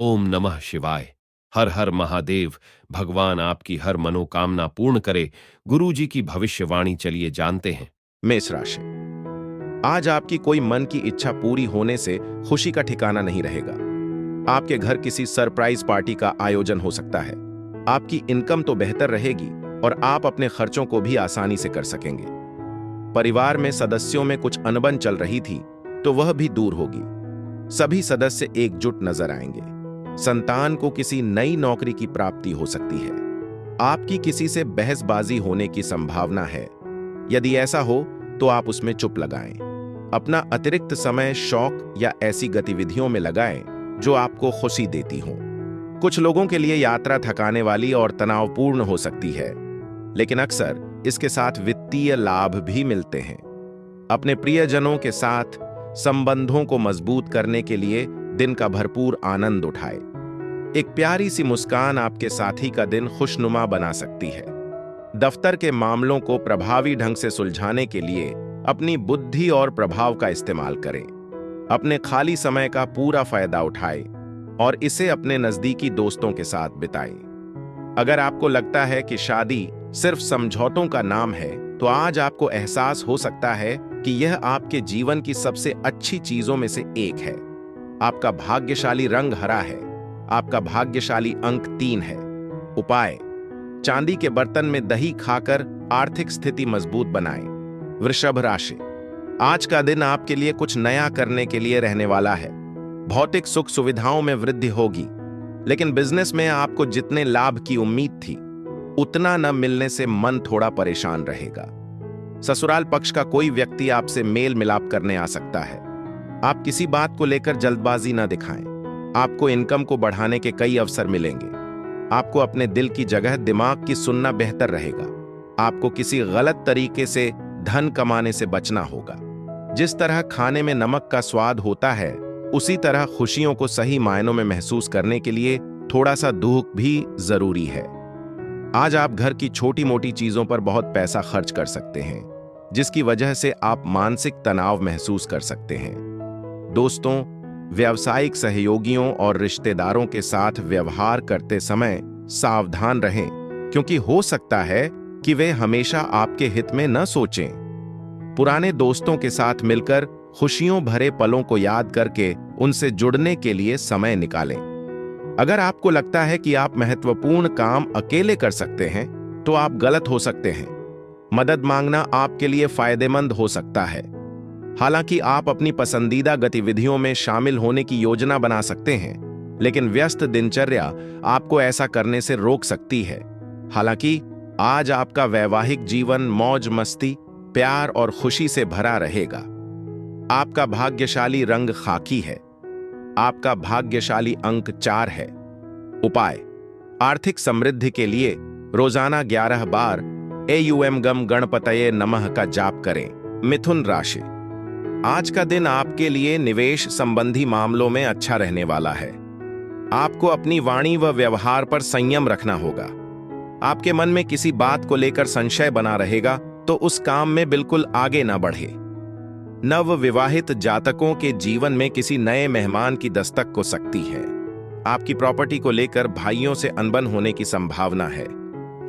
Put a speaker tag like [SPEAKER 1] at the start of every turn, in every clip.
[SPEAKER 1] ओम नमः शिवाय। हर हर महादेव। भगवान आपकी हर मनोकामना पूर्ण करे। गुरु जी की भविष्यवाणी चलिए जानते हैं।
[SPEAKER 2] मेष राशि। आज आपकी कोई मन की इच्छा पूरी होने से खुशी का ठिकाना नहीं रहेगा। आपके घर किसी सरप्राइज पार्टी का आयोजन हो सकता है। आपकी इनकम तो बेहतर रहेगी और आप अपने खर्चों को भी आसानी से कर सकेंगे। परिवार में सदस्यों में कुछ अनबन चल रही थी तो वह भी दूर होगी। सभी सदस्य एकजुट नजर आएंगे। संतान को किसी नई नौकरी की प्राप्ति हो सकती है। आपकी किसी से बहसबाजी होने की संभावना है। यदि ऐसा हो तो आप उसमें चुप लगाएं। अपना अतिरिक्त समय शौक या ऐसी गतिविधियों में लगाएं जो आपको खुशी देती हों। कुछ लोगों के लिए यात्रा थकाने वाली और तनावपूर्ण हो सकती है, लेकिन अक्सर इसके साथ वित्तीय लाभ भी मिलते हैं। अपने प्रियजनों के साथ संबंधों को मजबूत करने के लिए दिन का भरपूर आनंद उठाएं। एक प्यारी सी मुस्कान आपके साथी का दिन खुशनुमा बना सकती है। दफ्तर के मामलों को प्रभावी ढंग से सुलझाने के लिए अपनी बुद्धि और प्रभाव का इस्तेमाल करें। अपने खाली समय का पूरा फायदा उठाएं और इसे अपने नजदीकी दोस्तों के साथ बिताएं। अगर आपको लगता है कि शादी सिर्फ समझौतों का नाम है, तो आज आपको एहसास हो सकता है कि यह आपके जीवन की सबसे अच्छी चीजों में से एक है। आपका भाग्यशाली रंग हरा है। आपका भाग्यशाली अंक 3 है। उपाय: चांदी के बर्तन में दही खाकर आर्थिक स्थिति मजबूत बनाएं। वृषभ राशि। आज का दिन आपके लिए कुछ नया करने के लिए रहने वाला है। भौतिक सुख सुविधाओं में वृद्धि होगी, लेकिन बिजनेस में आपको जितने लाभ की उम्मीद थी उतना न मिलने से मन थोड़ा परेशान रहेगा। ससुराल पक्ष का कोई व्यक्ति आपसे मेल मिलाप करने आ सकता है। आप किसी बात को लेकर जल्दबाजी न दिखाएं। आपको इनकम को बढ़ाने के कई अवसर मिलेंगे। आपको अपने दिल की जगह दिमाग की सुनना बेहतर रहेगा। आपको किसी गलत तरीके से धन कमाने से बचना होगा। जिस तरह खाने में नमक का स्वाद होता है, उसी तरह खुशियों को सही मायनों में महसूस करने के लिए थोड़ा सा दुख भी जरूरी है। आज आप घर की छोटी मोटी चीजों पर बहुत पैसा खर्च कर सकते हैं, जिसकी वजह से आप मानसिक तनाव महसूस कर सकते हैं। दोस्तों, व्यावसायिक सहयोगियों और रिश्तेदारों के साथ व्यवहार करते समय सावधान रहें, क्योंकि हो सकता है कि वे हमेशा आपके हित में न सोचें। पुराने दोस्तों के साथ मिलकर खुशियों भरे पलों को याद करके उनसे जुड़ने के लिए समय निकालें। अगर आपको लगता है कि आप महत्वपूर्ण काम अकेले कर सकते हैं, तो आप गलत हो सकते हैं। मदद मांगना आपके लिए फायदेमंद हो सकता है। हालांकि आप अपनी पसंदीदा गतिविधियों में शामिल होने की योजना बना सकते हैं, लेकिन व्यस्त दिनचर्या आपको ऐसा करने से रोक सकती है। हालांकि आज आपका वैवाहिक जीवन मौज मस्ती, प्यार और खुशी से भरा रहेगा। आपका भाग्यशाली रंग खाकी है। आपका भाग्यशाली अंक 4 है। उपाय: आर्थिक समृद्धि के लिए रोजाना 11 बार एयूएम गम गणपतये नमः का जाप करें। मिथुन राशि। आज का दिन आपके लिए निवेश संबंधी मामलों में अच्छा रहने वाला है। आपको अपनी वाणी व व्यवहार पर संयम रखना होगा। आपके मन में किसी बात को लेकर संशय बना रहेगा, तो उस काम में बिल्कुल आगे न बढ़े। नव विवाहित जातकों के जीवन में किसी नए मेहमान की दस्तक हो सकती है। आपकी प्रॉपर्टी को लेकर भाइयों से अनबन होने की संभावना है।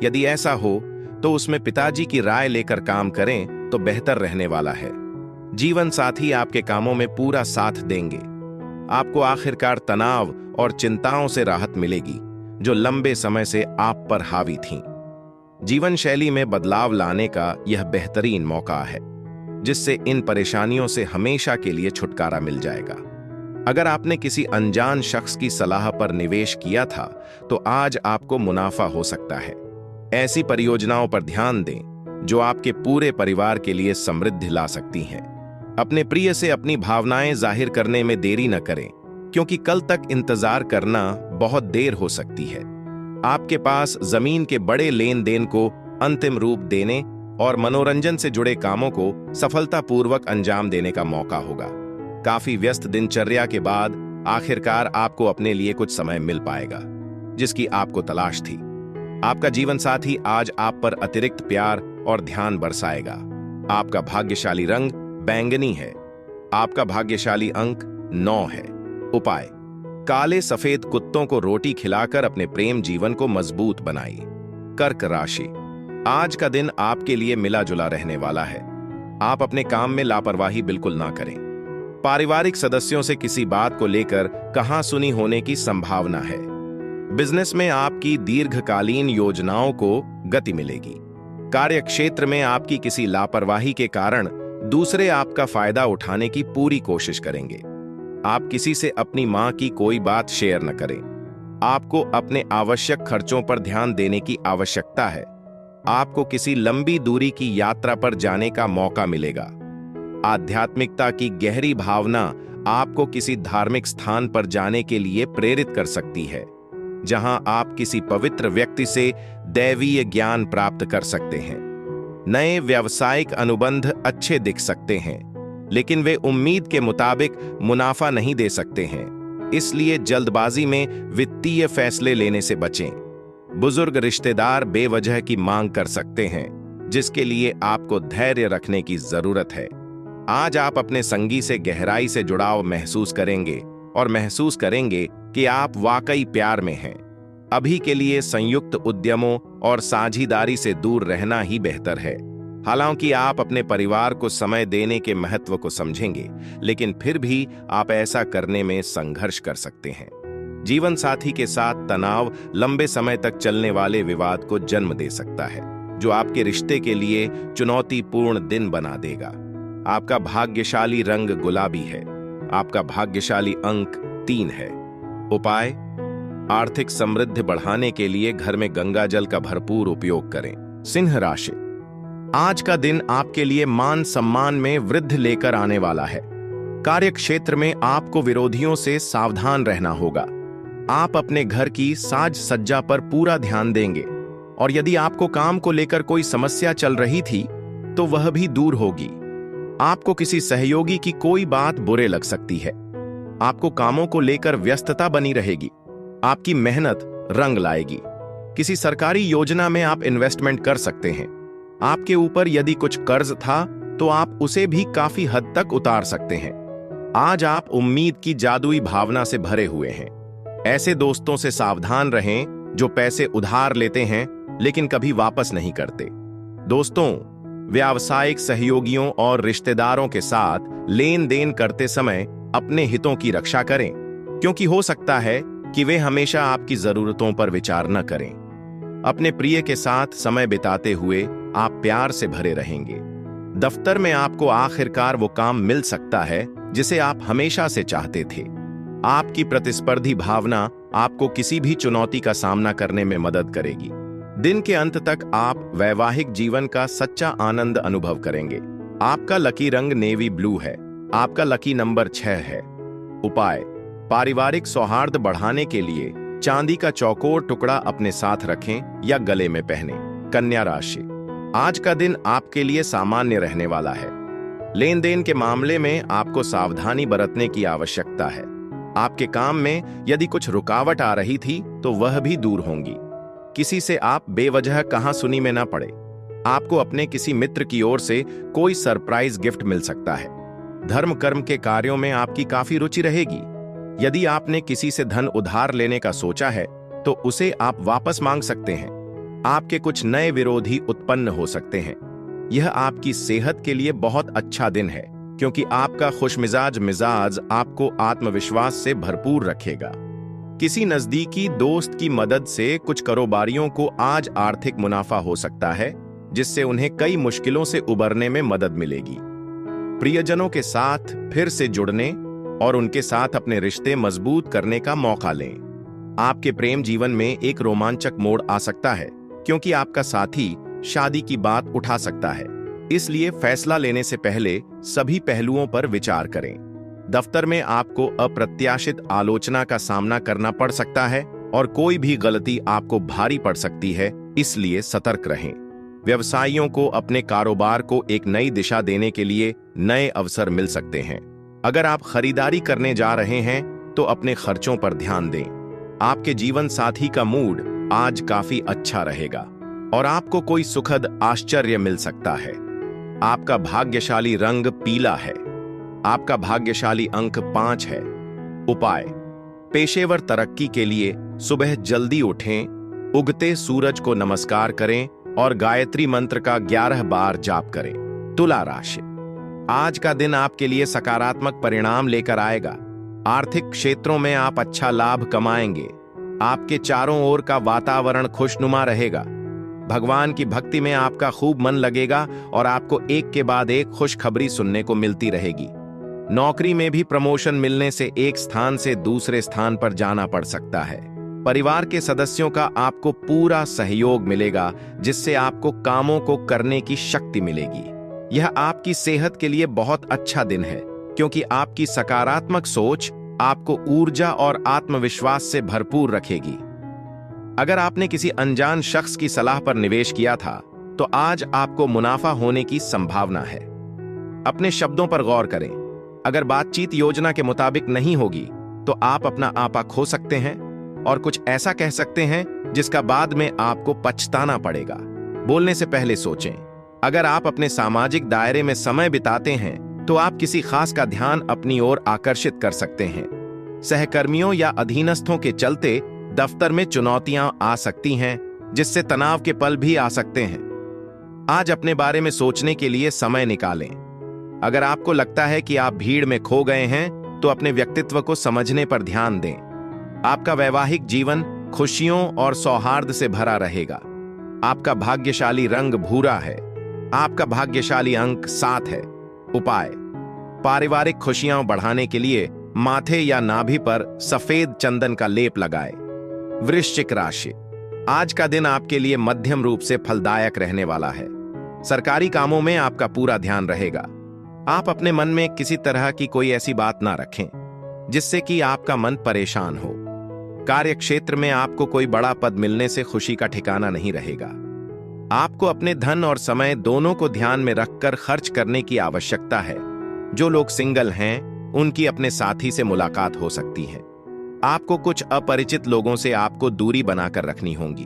[SPEAKER 2] यदि ऐसा हो तो उसमें पिताजी की राय लेकर काम करें तो बेहतर रहने वाला है। जीवन साथी आपके कामों में पूरा साथ देंगे। आपको आखिरकार तनाव और चिंताओं से राहत मिलेगी, जो लंबे समय से आप पर हावी थीं। जीवन शैली में बदलाव लाने का यह बेहतरीन मौका है, जिससे इन परेशानियों से हमेशा के लिए छुटकारा मिल जाएगा। अगर आपने किसी अनजान शख्स की सलाह पर निवेश किया था, तो आज आपको मुनाफा हो सकता है। ऐसी परियोजनाओं पर ध्यान दें जो आपके पूरे परिवार के लिए समृद्धि ला सकती हैं। अपने प्रिय से अपनी भावनाएं जाहिर करने में देरी न करें, क्योंकि कल तक इंतजार करना बहुत देर हो सकती है। आपके पास जमीन के बड़े लेन देन को अंतिम रूप देने और मनोरंजन से जुड़े कामों को सफलतापूर्वक अंजाम देने का मौका होगा। काफी व्यस्त दिनचर्या के बाद आखिरकार आपको अपने लिए कुछ समय मिल पाएगा, जिसकी आपको तलाश थी। आपका जीवन साथी आज आप पर अतिरिक्त प्यार और ध्यान बरसाएगा। आपका भाग्यशाली रंग बैंगनी है। आपका भाग्यशाली अंक 9 है। उपाय: काले सफेद कुत्तों को रोटी खिलाकर अपने प्रेम जीवन को मजबूत बनाइए। कर्क राशि, आज का दिन आपके लिए मिला जुला रहने वाला है। आप अपने काम में लापरवाही बिल्कुल ना करें। पारिवारिक सदस्यों से किसी बात को लेकर कहासुनी होने की संभावना है। बिजनेस में आपकी दीर्घकालीन योजनाओं को गति मिलेगी। कार्यक्षेत्र में आपकी किसी लापरवाही के कारण दूसरे आपका फायदा उठाने की पूरी कोशिश करेंगे। आप किसी से अपनी मां की कोई बात शेयर न करें। आपको अपने आवश्यक खर्चों पर ध्यान देने की आवश्यकता है। आपको किसी लंबी दूरी की यात्रा पर जाने का मौका मिलेगा। आध्यात्मिकता की गहरी भावना आपको किसी धार्मिक स्थान पर जाने के लिए प्रेरित कर सकती है, जहां आप किसी पवित्र व्यक्ति से दैवीय ज्ञान प्राप्त कर सकते हैं। नए व्यावसायिक अनुबंध अच्छे दिख सकते हैं, लेकिन वे उम्मीद के मुताबिक मुनाफा नहीं दे सकते हैं। इसलिए जल्दबाजी में वित्तीय फैसले लेने से बचें। बुजुर्ग रिश्तेदार बेवजह की मांग कर सकते हैं, जिसके लिए आपको धैर्य रखने की जरूरत है। आज आप अपने संगी से गहराई से जुड़ाव महसूस करेंगे और महसूस करेंगे कि आप वाकई प्यार में हैं। अभी के लिए संयुक्त उद्यमों और साझेदारी से दूर रहना ही बेहतर है। हालांकि आप अपने परिवार को समय देने के महत्व को समझेंगे, लेकिन फिर भी आप ऐसा करने में संघर्ष कर सकते हैं। जीवन साथी के साथ तनाव लंबे समय तक चलने वाले विवाद को जन्म दे सकता है, जो आपके रिश्ते के लिए चुनौतीपूर्ण दिन बना देगा। आपका भाग्यशाली रंग गुलाबी है। आपका भाग्यशाली अंक 3 है। उपाय, आर्थिक समृद्धि बढ़ाने के लिए घर में गंगा जल का भरपूर उपयोग करें। सिंह राशि, आज का दिन आपके लिए मान सम्मान में वृद्धि लेकर आने वाला है। कार्यक्षेत्र में आपको विरोधियों से सावधान रहना होगा। आप अपने घर की साज सज्जा पर पूरा ध्यान देंगे, और यदि आपको काम को लेकर कोई समस्या चल रही थी तो वह भी दूर होगी। आपको किसी सहयोगी की कोई बात बुरे लग सकती है। आपको कामों को लेकर व्यस्तता बनी रहेगी। आपकी मेहनत रंग लाएगी। किसी सरकारी योजना में आप इन्वेस्टमेंट कर सकते हैं। आपके ऊपर यदि कुछ कर्ज था तो आप उसे भी काफी हद तक उतार सकते हैं। आज आप उम्मीद की जादुई भावना से भरे हुए हैं। ऐसे दोस्तों से सावधान रहें जो पैसे उधार लेते हैं लेकिन कभी वापस नहीं करते। दोस्तों, व्यावसायिक सहयोगियों और रिश्तेदारों के साथ लेन देन करते समय अपने हितों की रक्षा करें, क्योंकि हो सकता है कि वे हमेशा आपकी जरूरतों पर विचार न करें। अपने प्रिय के साथ समय बिताते हुए आप प्यार से भरे रहेंगे। दफ्तर में आपको आखिरकार वो काम मिल सकता है जिसे आप हमेशा से चाहते थे। आपकी प्रतिस्पर्धी भावना आपको किसी भी चुनौती का सामना करने में मदद करेगी। दिन के अंत तक आप वैवाहिक जीवन का सच्चा आनंद अनुभव करेंगे। आपका लकी रंग नेवी ब्लू है। आपका लकी नंबर 6 है। उपाय, पारिवारिक सौहार्द बढ़ाने के लिए चांदी का चौकोर टुकड़ा अपने साथ रखें या गले में पहने। कन्या राशि, आज का दिन आपके लिए सामान्य रहने वाला है। लेन देन के मामले में आपको सावधानी बरतने की आवश्यकता है। आपके काम में यदि कुछ रुकावट आ रही थी तो वह भी दूर होंगी। किसी से आप बेवजह कहासुनी में न पड़े। आपको अपने किसी मित्र की ओर से कोई सरप्राइज गिफ्ट मिल सकता है। धर्म कर्म के कार्यों में आपकी काफी रुचि रहेगी। यदि आपने किसी से धन उधार लेने का सोचा है तो उसे आप वापस मांग सकते हैं। आपके कुछ नए विरोधी उत्पन्न हो सकते हैं। यह आपकी सेहत के लिए बहुत अच्छा दिन है, क्योंकि आपका खुशमिजाज मिजाज आपको आत्मविश्वास से भरपूर रखेगा। किसी नजदीकी दोस्त की मदद से कुछ कारोबारियों को आज आर्थिक मुनाफा हो सकता है, जिससे उन्हें कई मुश्किलों से उबरने में मदद मिलेगी। प्रियजनों के साथ फिर से जुड़ने और उनके साथ अपने रिश्ते मजबूत करने का मौका लें। आपके प्रेम जीवन में एक रोमांचक मोड़ आ सकता है, क्योंकि आपका साथी शादी की बात उठा सकता है। इसलिए फैसला लेने से पहले सभी पहलुओं पर विचार करें। दफ्तर में आपको अप्रत्याशित आलोचना का सामना करना पड़ सकता है और कोई भी गलती आपको भारी पड़ सकती है, इसलिए सतर्क रहें। व्यवसायियों को अपने कारोबार को एक नई दिशा देने के लिए नए अवसर मिल सकते हैं। अगर आप खरीदारी करने जा रहे हैं तो अपने खर्चों पर ध्यान दें। आपके जीवन साथी का मूड आज काफी अच्छा रहेगा और आपको कोई सुखद आश्चर्य मिल सकता है। आपका भाग्यशाली रंग पीला है। आपका भाग्यशाली अंक 5 है। उपाय, पेशेवर तरक्की के लिए सुबह जल्दी उठें, उगते सूरज को नमस्कार करें और गायत्री मंत्र का 11 बार जाप करें। तुला राशि, आज का दिन आपके लिए सकारात्मक परिणाम लेकर आएगा। आर्थिक क्षेत्रों में आप अच्छा लाभ कमाएंगे। आपके चारों ओर का वातावरण खुशनुमा रहेगा। भगवान की भक्ति में आपका खूब मन लगेगा और आपको एक के बाद एक खुशखबरी सुनने को मिलती रहेगी। नौकरी में भी प्रमोशन मिलने से एक स्थान से दूसरे स्थान पर जाना पड़ सकता है। परिवार के सदस्यों का आपको पूरा सहयोग मिलेगा, जिससे आपको कामों को करने की शक्ति मिलेगी। यह आपकी सेहत के लिए बहुत अच्छा दिन है, क्योंकि आपकी सकारात्मक सोच आपको ऊर्जा और आत्मविश्वास से भरपूर रखेगी। अगर आपने किसी अनजान शख्स की सलाह पर निवेश किया था, तो आज आपको मुनाफा होने की संभावना है। अपने शब्दों पर गौर करें। अगर बातचीत योजना के मुताबिक नहीं होगी, तो आप अपना आपा खो सकते हैं और कुछ ऐसा कह सकते हैं जिसका बाद में आपको पछताना पड़ेगा। बोलने से पहले सोचें। अगर आप अपने सामाजिक दायरे में समय बिताते हैं, तो आप किसी खास का ध्यान अपनी ओर आकर्षित कर सकते हैं। सहकर्मियों या अधीनस्थों के चलते दफ्तर में चुनौतियां आ सकती हैं, जिससे तनाव के पल भी आ सकते हैं। आज अपने बारे में सोचने के लिए समय निकालें। अगर आपको लगता है कि आप भीड़ में खो गए हैं, तो अपने व्यक्तित्व को समझने पर ध्यान दें। आपका वैवाहिक जीवन खुशियों और सौहार्द से भरा रहेगा। आपका भाग्यशाली रंग भूरा है। आपका भाग्यशाली अंक 7 है। उपाय: पारिवारिक खुशियां बढ़ाने के लिए माथे या नाभि पर सफेद चंदन का लेप लगाएं। वृश्चिक राशि, आज का दिन आपके लिए मध्यम रूप से फलदायक रहने वाला है। सरकारी कामों में आपका पूरा ध्यान रहेगा। आप अपने मन में किसी तरह की कोई ऐसी बात ना रखें जिससे कि आपका मन परेशान हो। कार्य क्षेत्र में आपको कोई बड़ा पद मिलने से खुशी का ठिकाना नहीं रहेगा। आपको अपने धन और समय दोनों को ध्यान में रखकर खर्च करने की आवश्यकता है। जो लोग सिंगल हैं, उनकी अपने साथी से मुलाकात हो सकती है। आपको कुछ अपरिचित लोगों से आपको दूरी बनाकर रखनी होगी।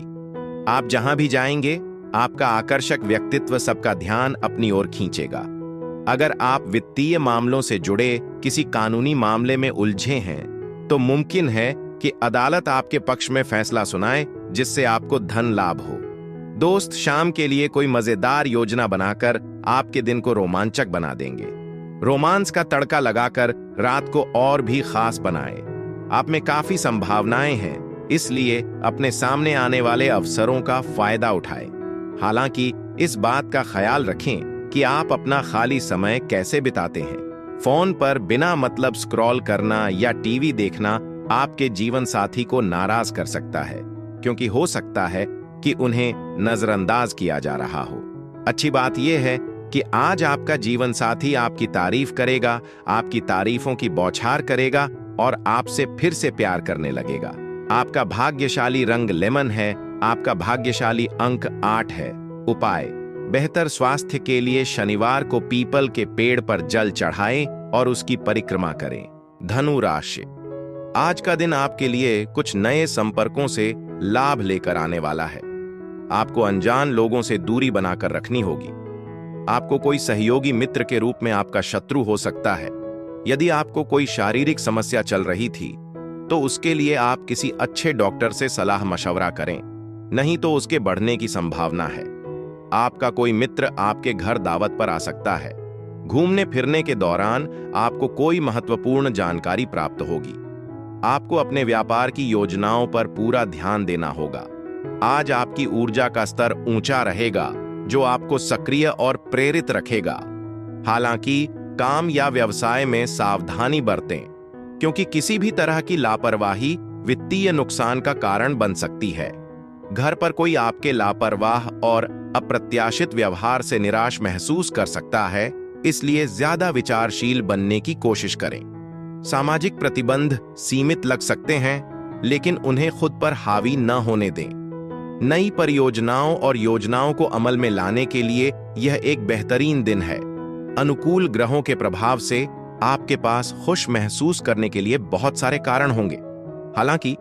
[SPEAKER 2] आप जहां भी जाएंगे, आपका आकर्षक व्यक्तित्व सबका ध्यान अपनी ओर खींचेगा। अगर आप वित्तीय मामलों से जुड़े किसी कानूनी मामले में उलझे हैं, तो मुमकिन है कि अदालत आपके पक्ष में फैसला सुनाए, जिससे आपको धन लाभ हो। दोस्त शाम के लिए कोई मजेदार योजना बनाकर आपके दिन को रोमांचक बना देंगे। रोमांस का तड़का लगाकर रात को और भी खास बनाएं। आप में काफी संभावनाएं हैं, इसलिए अपने सामने आने वाले अवसरों का फायदा उठाएं। हालांकि इस बात का ख्याल रखें कि आप अपना खाली समय कैसे बिताते हैं। फोन पर बिना मतलब स्क्रॉल करना या टीवी देखना आपके जीवन साथी को नाराज कर सकता है, क्योंकि हो सकता है कि उन्हें नजरअंदाज किया जा रहा हो। अच्छी बात यह है कि आज आपका जीवन साथी आपकी तारीफ करेगा, आपकी तारीफों की बौछार करेगा और आपसे फिर से प्यार करने लगेगा। आपका भाग्यशाली रंग लेमन है। आपका भाग्यशाली अंक 8 है। उपाय: बेहतर स्वास्थ्य के लिए शनिवार को पीपल के पेड़ पर जल चढ़ाएं और उसकी परिक्रमा करें। धनु राशि, आज का दिन आपके लिए कुछ नए संपर्कों से लाभ लेकर आने वाला है। आपको अनजान लोगों से दूरी बनाकर रखनी होगी। आपको कोई सहयोगी मित्र के रूप में आपका शत्रु हो सकता है। यदि आपको कोई शारीरिक समस्या चल रही थी, तो उसके लिए आप किसी अच्छे डॉक्टर से सलाह मशवरा करें, नहीं तो उसके बढ़ने की संभावना है। आपका कोई मित्र आपके घर दावत पर आ सकता है। घूमने फिरने के दौरान आपको कोई महत्वपूर्ण जानकारी प्राप्त होगी। आपको अपने व्यापार की योजनाओं पर पूरा ध्यान देना होगा। आज आपकी ऊर्जा का स्तर ऊंचा रहेगा, जो आपको सक्रिय और प्रेरित रखेगा। हालांकि काम या व्यवसाय में सावधानी बरतें, क्योंकि किसी भी तरह की लापरवाही वित्तीय नुकसान का कारण बन सकती है। घर पर कोई आपके लापरवाह और अप्रत्याशित व्यवहार से निराश महसूस कर सकता है, इसलिए ज्यादा विचारशील बनने की कोशिश करें। सामाजिक प्रतिबंध सीमित लग सकते हैं, लेकिन उन्हें खुद पर हावी न होने दें। नई परियोजनाओं और योजनाओं को अमल में लाने के लिए यह एक बेहतरीन दिन है। अनुकूल ग्रहों के प्रभाव से आपके पास खुश महसूस करने के लिए बहुत सारे कारण होंगे। हालांकि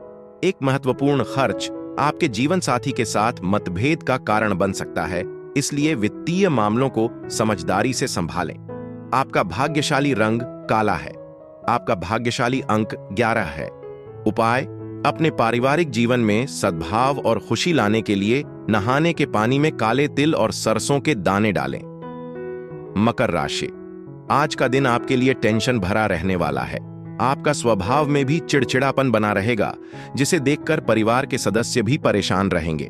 [SPEAKER 2] एक महत्वपूर्ण खर्च आपके जीवन साथी के साथ मतभेद का कारण बन सकता है, इसलिए वित्तीय मामलों को समझदारी से संभालें। आपका भाग्यशाली रंग काला है। आपका भाग्यशाली अंक 11 है। उपाय, अपने पारिवारिक जीवन में सद्भाव और खुशी लाने के लिए नहाने के पानी में काले तिल और सरसों के दाने डालें। मकर राशि, आज का दिन आपके लिए टेंशन भरा रहने वाला है। आपका स्वभाव में भी चिड़चिड़ापन बना रहेगा, जिसे देखकर परिवार के सदस्य भी परेशान रहेंगे।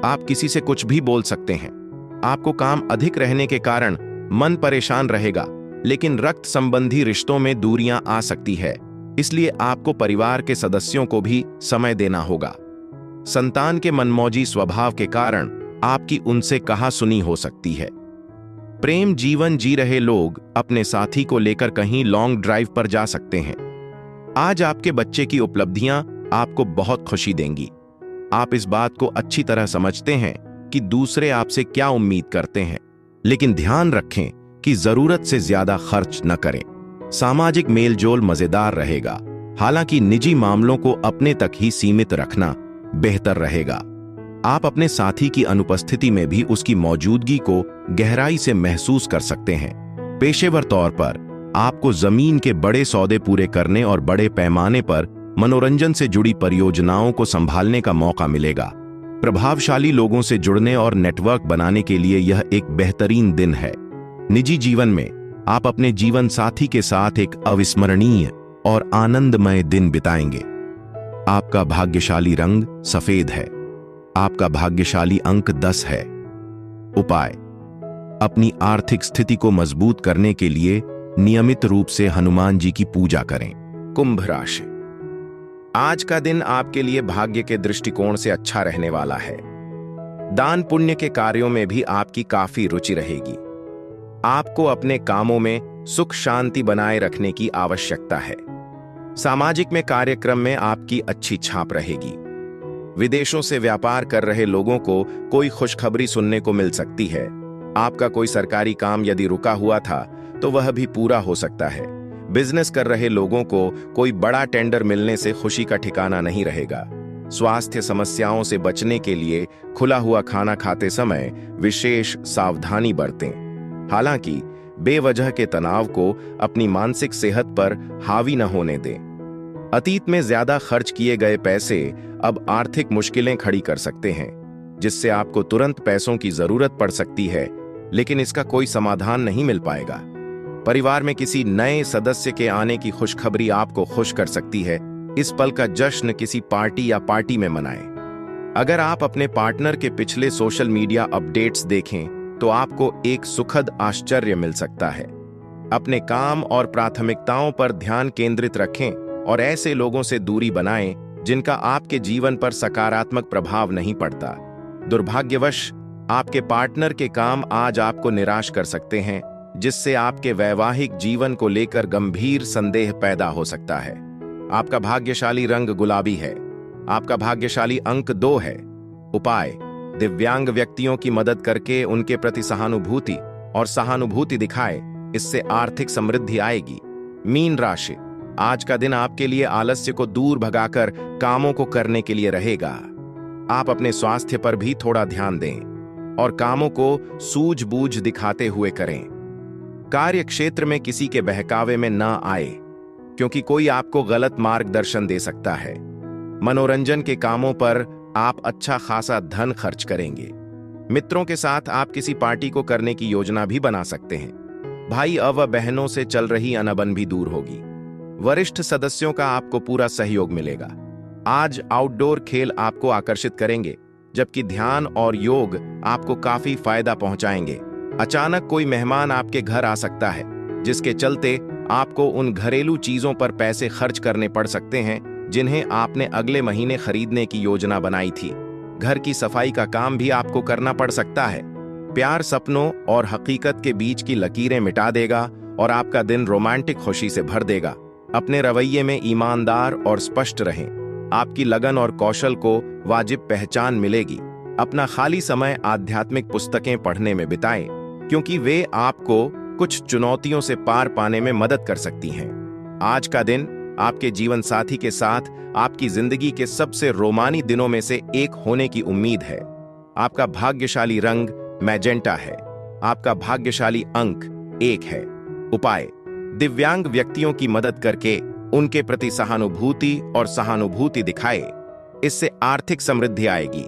[SPEAKER 2] आप किसी से कुछ भी बोल सकते हैं। आपको काम अधिक रहने के कारण मन परेशान रहेगा, लेकिन रक्त संबंधी रिश्तों में दूरियां आ सकती है, इसलिए आपको परिवार के सदस्यों को भी समय देना होगा। संतान के मनमौजी स्वभाव के कारण आपकी उनसे कहासुनी हो सकती है। प्रेम जीवन जी रहे लोग अपने साथी को लेकर कहीं लॉन्ग ड्राइव पर जा सकते हैं। आज आपके बच्चे की उपलब्धियां आपको बहुत खुशी देंगी। आप इस बात को अच्छी तरह समझते हैं कि दूसरे आपसे क्या उम्मीद करते हैं, लेकिन ध्यान रखें कि जरूरत से ज्यादा खर्च न करें। सामाजिक मेलजोल मजेदार रहेगा, हालांकि निजी मामलों को अपने तक ही सीमित रखना बेहतर रहेगा। आप अपने साथी की अनुपस्थिति में भी उसकी मौजूदगी को गहराई से महसूस कर सकते हैं। पेशेवर तौर पर आपको जमीन के बड़े सौदे पूरे करने और बड़े पैमाने पर मनोरंजन से जुड़ी परियोजनाओं को संभालने का मौका मिलेगा। प्रभावशाली लोगों से जुड़ने और नेटवर्क बनाने के लिए यह एक बेहतरीन दिन है। निजी जीवन में आप अपने जीवन साथी के साथ एक अविस्मरणीय और आनंदमय दिन बिताएंगे। आपका भाग्यशाली रंग सफेद है। आपका भाग्यशाली अंक 10 है। उपाय, अपनी आर्थिक स्थिति को मजबूत करने के लिए नियमित रूप से हनुमान जी की पूजा करें। कुंभ राशि, आज का दिन आपके लिए भाग्य के दृष्टिकोण से अच्छा रहने वाला है। दान पुण्य के कार्यों में भी आपकी काफी रुचि रहेगी। आपको अपने कामों में सुख शांति बनाए रखने की आवश्यकता है। सामाजिक में कार्यक्रम में आपकी अच्छी छाप रहेगी। विदेशों से व्यापार कर रहे लोगों को कोई खुशखबरी सुनने को मिल सकती है। आपका कोई सरकारी काम यदि रुका हुआ था तो वह भी पूरा हो सकता है। बिजनेस कर रहे लोगों को कोई बड़ा टेंडर मिलने से खुशी का ठिकाना नहीं रहेगा। स्वास्थ्य समस्याओं से बचने के लिए खुला हुआ खाना खाते समय विशेष सावधानी बरतें। हालांकि बेवजह के तनाव को अपनी मानसिक सेहत पर हावी न होने दें। अतीत में ज्यादा खर्च किए गए पैसे अब आर्थिक मुश्किलें खड़ी कर सकते हैं, जिससे आपको तुरंत पैसों की जरूरत पड़ सकती है, लेकिन इसका कोई समाधान नहीं मिल पाएगा। परिवार में किसी नए सदस्य के आने की खुशखबरी आपको खुश कर सकती है। इस पल का जश्न किसी पार्टी में मनाएं। अगर आप अपने पार्टनर के पिछले सोशल मीडिया अपडेट्स देखें तो आपको एक सुखद आश्चर्य मिल सकता है। अपने काम और प्राथमिकताओं पर ध्यान केंद्रित रखें और ऐसे लोगों से दूरी बनाएं जिनका आपके जीवन पर सकारात्मक प्रभाव नहीं पड़ता। दुर्भाग्यवश आपके पार्टनर के काम आज आपको निराश कर सकते हैं, जिससे आपके वैवाहिक जीवन को लेकर गंभीर संदेह पैदा हो सकता है। आपका भाग्यशाली रंग गुलाबी है। आपका भाग्यशाली अंक 2 है। उपाय, दिव्यांग व्यक्तियों की मदद करके उनके प्रति सहानुभूति और सहानुभूति दिखाए, इससे आर्थिक समृद्धि आएगी। मीन राशि, आज का दिन आपके लिए आलस्य को दूर भगाकर कामों को करने के लिए रहेगा। आप अपने स्वास्थ्य पर भी थोड़ा ध्यान दें और कामों को सूझबूझ दिखाते हुए करें। कार्य क्षेत्र में किसी के बहकावे में न आए, क्योंकि कोई आपको गलत मार्गदर्शन दे सकता है। मनोरंजन के कामों पर आप अच्छा खासा धन खर्च करेंगे। मित्रों के साथ आप किसी पार्टी को करने की योजना भी बना सकते हैं। भाई व बहनों से चल रही अनबन भी दूर होगी। वरिष्ठ सदस्यों का आपको पूरा सहयोग मिलेगा। आज आउटडोर खेल आपको आकर्षित करेंगे, जबकि ध्यान और योग आपको काफी फायदा पहुंचाएंगे। अचानक कोई मेहमान आपके घर आ सकता है, जिसके चलते आपको उन घरेलू चीजों पर पैसे खर्च करने पड़ सकते हैं जिन्हें आपने अगले महीने खरीदने की योजना बनाई थी। घर की सफाई का काम भी आपको करना पड़ सकता है। प्यार सपनों और हकीकत के बीच की लकीरें मिटा देगा और आपका दिन रोमांटिक खुशी से भर देगा। अपने रवैये में ईमानदार और स्पष्ट रहें। आपकी लगन और कौशल को वाजिब पहचान मिलेगी। अपना खाली समय आध्यात्मिक पुस्तकें पढ़ने में बिताएं, क्योंकि वे आपको कुछ चुनौतियों से पार पाने में मदद कर सकती हैं। आज का दिन आपके जीवन साथी के साथ आपकी जिंदगी के सबसे रोमानी दिनों में से एक होने की उम्मीद है। आपका भाग्यशाली रंग मैजेंटा है। आपका भाग्यशाली अंक 1 है। उपाय, दिव्यांग व्यक्तियों की मदद करके उनके प्रति सहानुभूति और सहानुभूति दिखाए। इससे आर्थिक समृद्धि आएगी।